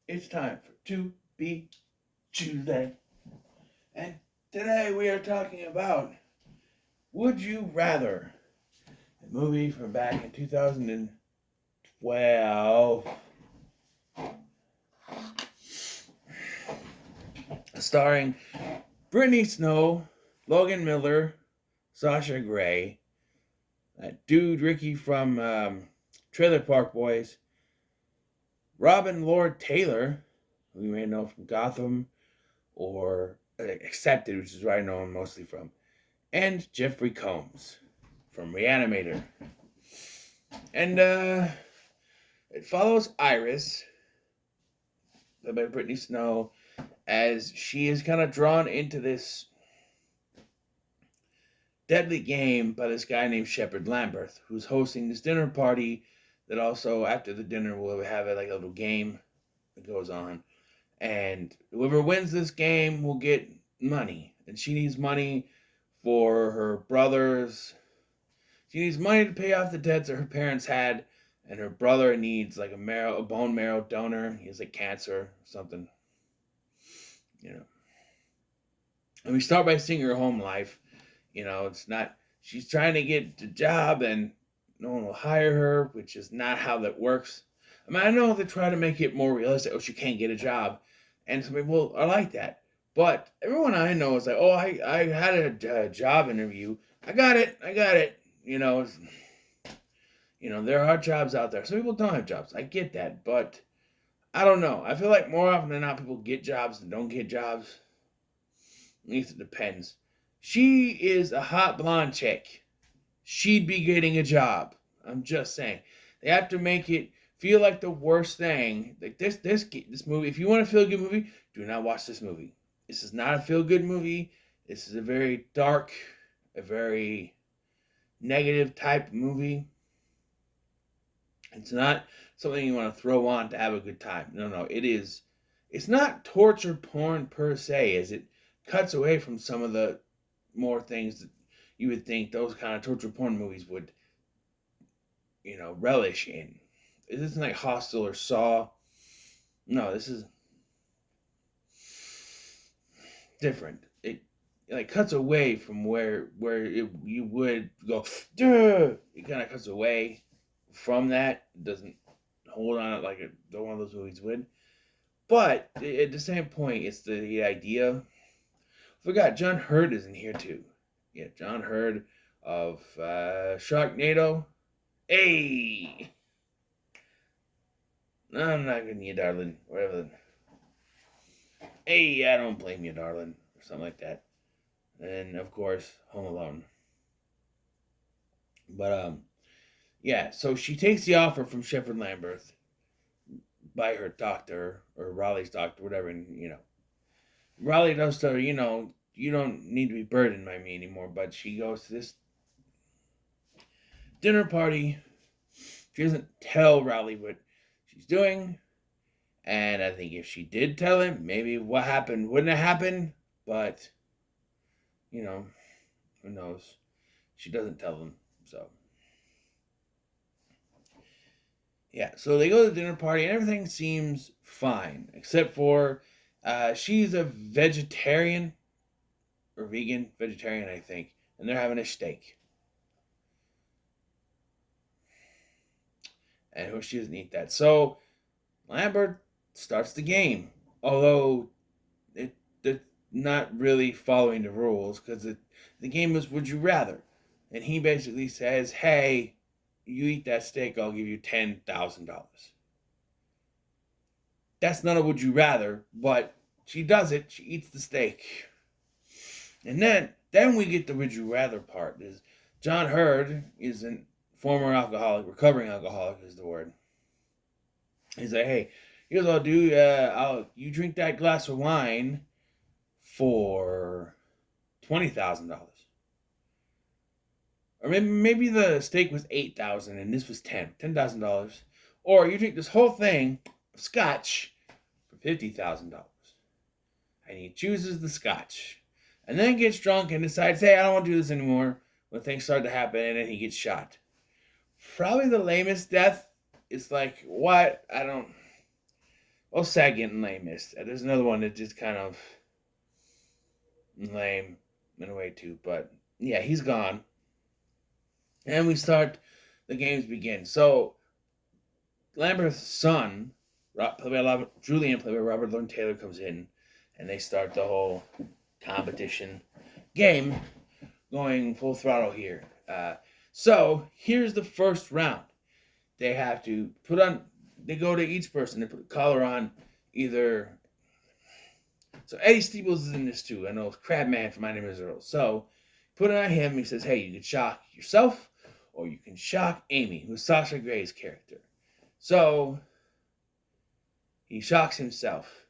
It's time for Tubi Tuesday. And today we are talking about Would You Rather? A movie from back in 2012. Starring Brittany Snow, Logan Miller, Sasha Grey, that dude Ricky from Trailer Park Boys, Robin Lord Taylor, who you may know from Gotham, or Accepted, which is where I know him mostly from, and Jeffrey Combs from Reanimator. And it follows Iris, played by Brittany Snow, as she is kind of drawn into this deadly game by this guy named Shepard Lambert, who's hosting this dinner party that also, after the dinner, will have a little game that goes on. And whoever wins this game will get money. And she needs money for her brothers. She needs money to pay off the debts that her parents had. And her brother needs like a bone marrow donor. He has like cancer or something. And we start by seeing her home life. It's not, she's trying to get a job and no one will hire her, which is not how that works. I mean, I know they try to make it more realistic. Oh, she can't get a job. And some people are like that. But everyone I know is like, oh, I had a job interview. I got it. There are jobs out there. Some people don't have jobs. I get that. But I don't know. I feel like more often than not, people get jobs and don't get jobs. At least it depends. She is a hot blonde chick. She'd be getting a job. I'm just saying. They have to make it feel like the worst thing. Like this movie. If you want a feel good movie, do not watch this movie. This is not a feel good movie. This is a very dark, a very negative type movie. It's not something you want to throw on to have a good time. No. It is. It's not torture porn per se, as it cuts away from some of the more things that you would think those kind of torture porn movies would, relish in. It isn't like Hostel or Saw. No, this is different. It like cuts away from where you would go. Duh! It kind of cuts away from that. It doesn't hold on it like one of those movies would. But at the same point, it's the idea. Forgot John Hurt is in here too. Yeah, John Hurt of Sharknado. Hey! No, I'm not getting you, darling. Whatever. Hey, I don't blame you, darling. Or something like that. And, of course, Home Alone. But, yeah, so she takes the offer from Shepard Lambert by her doctor, or Raleigh's doctor, whatever, and, Raleigh does tell her, you don't need to be burdened by me anymore, but she goes to this dinner party. She doesn't tell Raleigh what she's doing, and I think if she did tell him, maybe what happened wouldn't have happened, but, who knows? She doesn't tell him, so. Yeah, so they go to the dinner party, and everything seems fine, except for she's a vegetarian, or vegetarian, I think, and they're having a steak. And she doesn't eat that. So Lambert starts the game, although it's not really following the rules, because the game is Would You Rather. And he basically says, hey, you eat that steak, I'll give you $10,000. That's not a Would You Rather, but she does it. She eats the steak. And then we get the Would You Rather part. Is John Hurd is a former alcoholic, recovering alcoholic is the word. He's like, hey, here's what I'll do. You drink that glass of wine for $20,000. Or maybe the steak was $8,000 and this was $10,000. Or you drink this whole thing of scotch for $50,000. And he chooses the scotch. And then gets drunk and decides, hey, I don't want to do this anymore. When things start to happen, and then he gets shot. Probably the lamest death. It's like, what? I don't. Well, sad getting lame is. There's another one that just kind of lame in a way too. But yeah, he's gone. And we start, the games begin. So Lamberth's son, played by Julian, played by Robert Lord Taylor, comes in, and they start the whole competition game going full throttle here. So here's the first round. They have to put on. They go to each person. They put a collar on either. So Eddie Steeples is in this too. I know Crabman from My Name Is Earl. So put it on him. He says, "Hey, you can shock yourself, or you can shock Amy, who's Sasha Grey's character." So he shocks himself.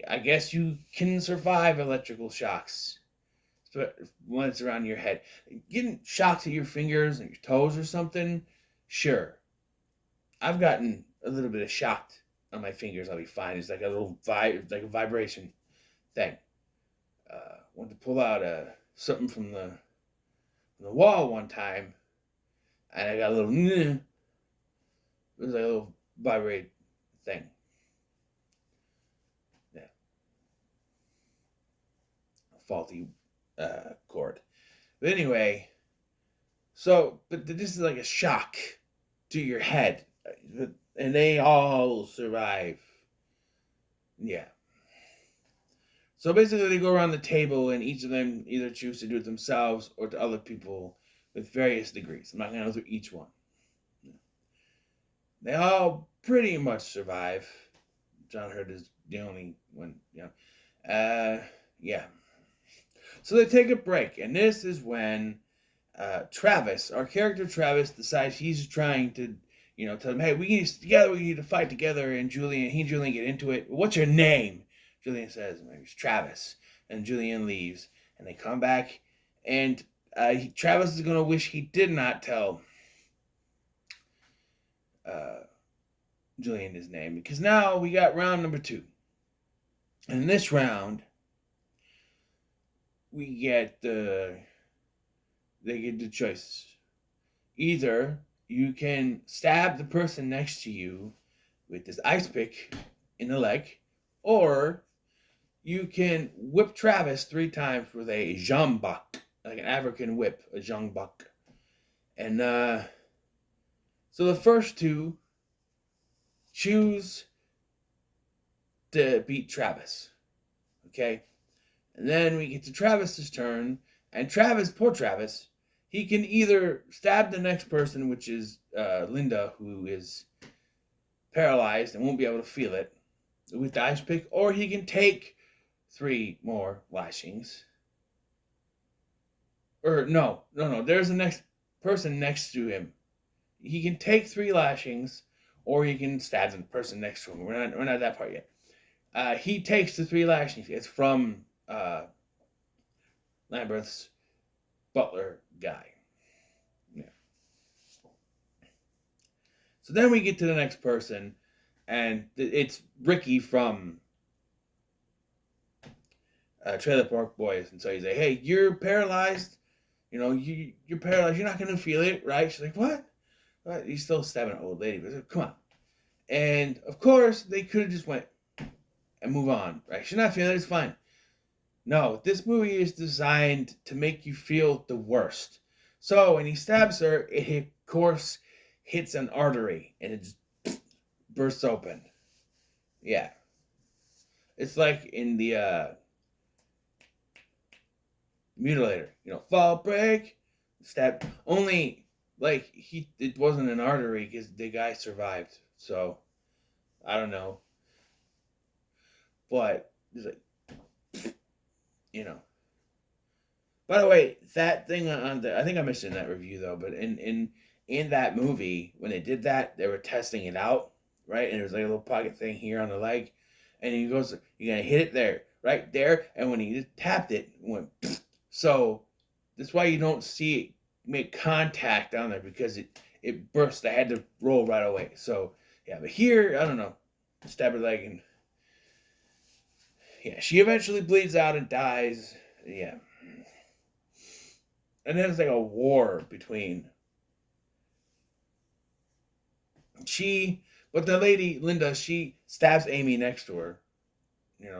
I guess you can survive electrical shocks when it's around your head. Getting shocked at your fingers and your toes or something, sure. I've gotten a little bit of shocked on my fingers. I'll be fine. It's like a little like a vibration thing. Went to pull out something from the wall one time, and I got a little. It was like a little vibrate thing. Yeah, faulty cord. But anyway, but this is like a shock to your head, and they all survive. Yeah. So basically, they go around the table, and each of them either choose to do it themselves or to other people with various degrees. I'm not going to go through each one. They all pretty much survive. John Hurt is the only one, yeah. So they take a break, and this is when Travis, our character Travis, decides he's trying to, tell them, hey, we need to fight together, and he and Julian get into it. What's your name? Julian says, my name's Travis. And Julian leaves, and they come back, and Travis is going to wish he did not tell Julian his name, because now we got round number 2. And in this round, they get the choices. Either you can stab the person next to you with this ice pick in the leg, or you can whip Travis 3 times with a jambak, like an African whip, a jambak. And so the first 2 choose to beat Travis. Okay? And then we get to Travis's turn, and poor Travis, he can either stab the next person, which is Linda, who is paralyzed and won't be able to feel it, with the ice pick, or he can take 3 more lashings. Or no, there's the next person next to him. He can take 3 lashings, or he can stab the person next to him. We're not at that part yet. He takes the 3 lashings. It's from Lamberth's butler guy. Yeah. So then we get to the next person, and it's Ricky from Trailer Park Boys. And so he's like, hey, you're paralyzed. You're paralyzed. You're not going to feel it, right? She's like, what? He's still stabbing an old lady. But like, come on. And, of course, they could have just went and move on, right? She's not feeling it. It's fine. No, this movie is designed to make you feel the worst. So when he stabs her, it, of course, hits an artery, and it just bursts open. Yeah. It's like in the Mutilator. Fall, break, stab. Only, it wasn't an artery because the guy survived. So, I don't know. But, it's like, By the way, that thing I think I mentioned in that review though, but in that movie, when they did that, they were testing it out, right? And there was like a little pocket thing here on the leg, and he goes, you're gonna hit it there, right there, and when he just tapped it, it went. So that's why you don't see it make contact on there, because it burst. I had to roll right away. So yeah, but here, I don't know, stab her leg, and yeah, she eventually bleeds out and dies. Yeah. And then it's like a war between. She But the lady, Linda, she stabs Amy next to her.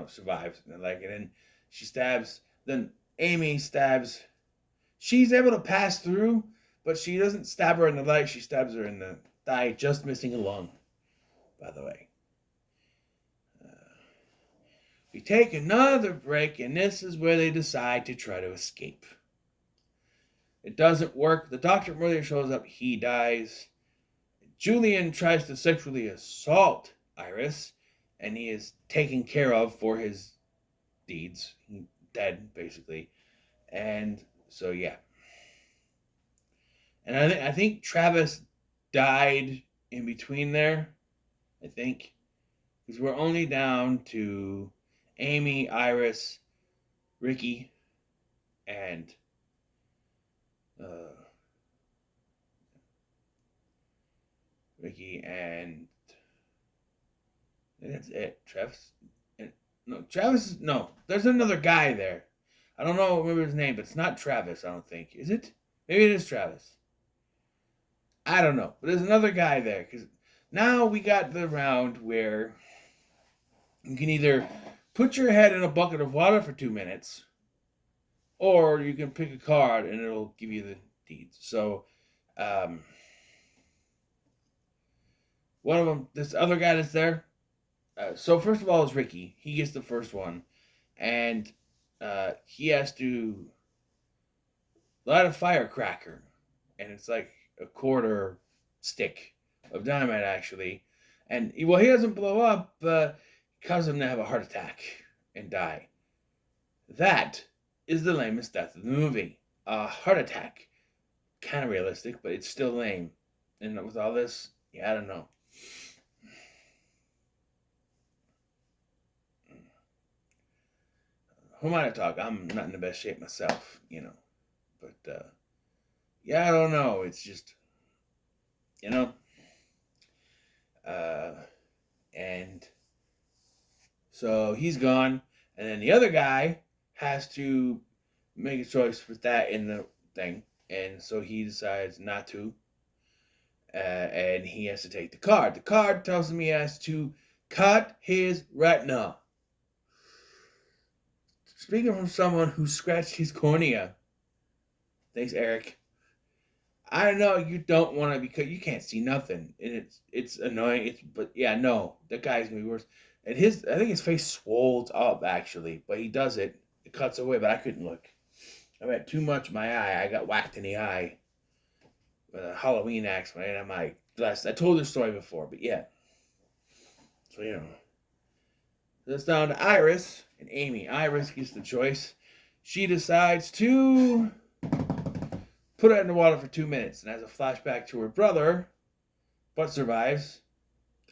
Survives. And then she stabs. Then Amy stabs. She's able to pass through, but she doesn't stab her in the leg. She stabs her in the thigh, just missing a lung, by the way. We take another break, and this is where they decide to try to escape. It doesn't work. The Dr. Murray shows up. He dies. Julian tries to sexually assault Iris, and he is taken care of for his deeds. He's dead, basically. And so, yeah. And I think Travis died in between there. I think. Because we're only down to Amy, Iris, Ricky, and that's it. Travis. No. There's another guy there. I don't know, remember his name, but it's not Travis. I don't think. Is it? Maybe it is Travis. I don't know, but there's another guy there because now we got the round where you can either put your head in a bucket of water for 2 minutes, or you can pick a card and it'll give you the deeds. So, one of them, this other guy that's there. So first of all is Ricky. He gets the first one, and he has to light a firecracker, and it's like a quarter stick of dynamite actually, and he doesn't blow up, cause him to have a heart attack and die. That is the lamest death of the movie. A heart attack, kind of realistic, but it's still lame. And with all this, I don't know. Who am I to talk? I'm not in the best shape myself, But, I don't know. It's just, and so he's gone. And then the other guy has to make a choice with that in the thing. And so he decides not to. And he has to take the card. The card tells him he has to cut his retina. Speaking from someone who scratched his cornea. Thanks, Eric. I know you don't want to because you can't see nothing, and it's annoying. That guy's gonna be worse. And I think his face swolls up actually, but he does it. It cuts away, but I couldn't look. I had too much in my eye. I got whacked in the eye with a Halloween axe on my glass. I told this story before, but yeah. So it's down to Iris and Amy. Iris gets the choice. She decides to put her in the water for 2 minutes and has a flashback to her brother, but survives,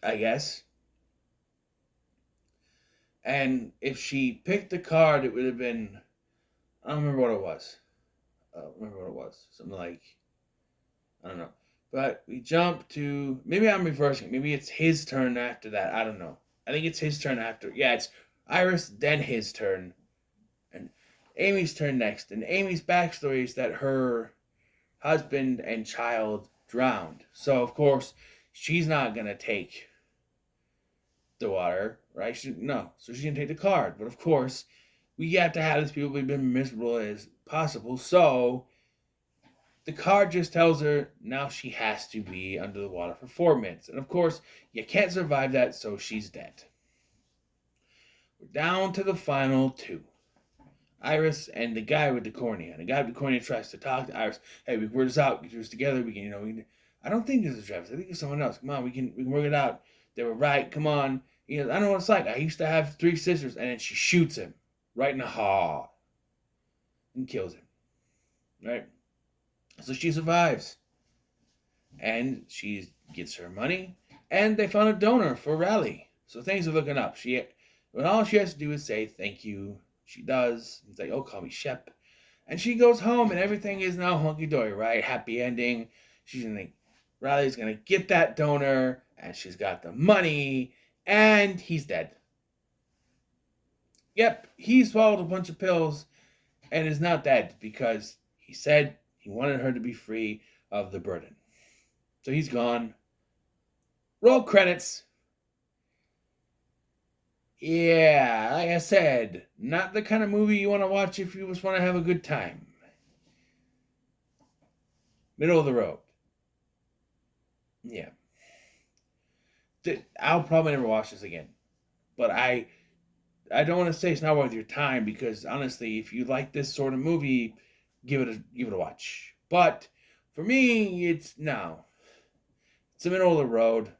I guess. And if she picked the card, it would have been, I don't remember what it was. Something like, I don't know. But we jump to, maybe I'm reversing. Maybe it's his turn after that. I don't know. I think it's his turn after. Yeah, it's Iris, then his turn. And Amy's turn next. And Amy's backstory is that her husband and child drowned. So, of course, she's not going to take the water, right? So she's going to take the card. But, of course, we have to have these people be miserable as possible. So, the card just tells her now she has to be under the water for 4 minutes. And, of course, you can't survive that, so she's dead. We're down to the final two. Iris and the guy with the cornea. And the guy with the cornea tries to talk to Iris. Hey, we can work this out. We can do this together. We can, I don't think this is Travis. I think it's someone else. Come on, we can work it out. They were right. Come on. I don't know what it's like. I used to have 3 sisters, and then she shoots him right in the heart and kills him. Right? So she survives. And she gets her money. And they found a donor for Raleigh. So things are looking up. When all she has to do is say thank you. She does. It's like, call me Shep. And she goes home and everything is now hunky-dory, right? Happy ending. Riley's going to get that donor and she's got the money and he's dead. Yep, he swallowed a bunch of pills and is not dead because he said he wanted her to be free of the burden. So he's gone. Roll credits. Yeah, like I said, not the kind of movie you want to watch if you just want to have a good time. Middle of the road. Yeah. I'll probably never watch this again. But I don't want to say it's not worth your time because honestly, if you like this sort of movie, give it a watch. But for me, it's no. It's the middle of the road.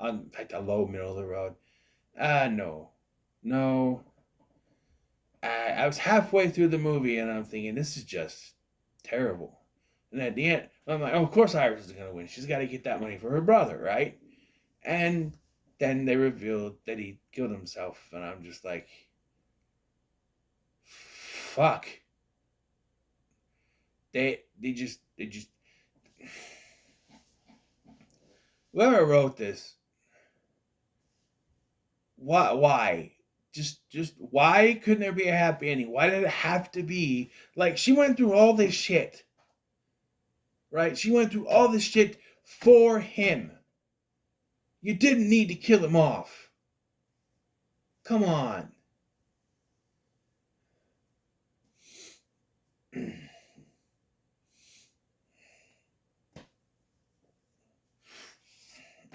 In fact, a low middle of the road. No. No. I was halfway through the movie and I'm thinking, this is just terrible. And at the end, I'm like, oh, of course Iris is going to win. She's got to get that money for her brother, right? And then they revealed that he killed himself. And I'm just like, fuck. They just, whoever wrote this, why? Just why couldn't there be a happy ending? Why did it have to be like she went through all this shit, right? She went through all this shit for him. You didn't need to kill him off. Come on.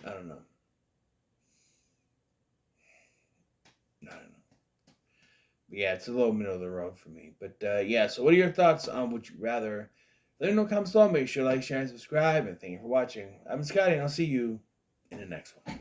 I don't know. I don't know. Yeah, it's a little middle of the road for me. But yeah, so what are your thoughts on Would You Rather? Let me know in the comments below. Make sure to like, share, and subscribe. And thank you for watching. I'm Scotty, and I'll see you in the next one.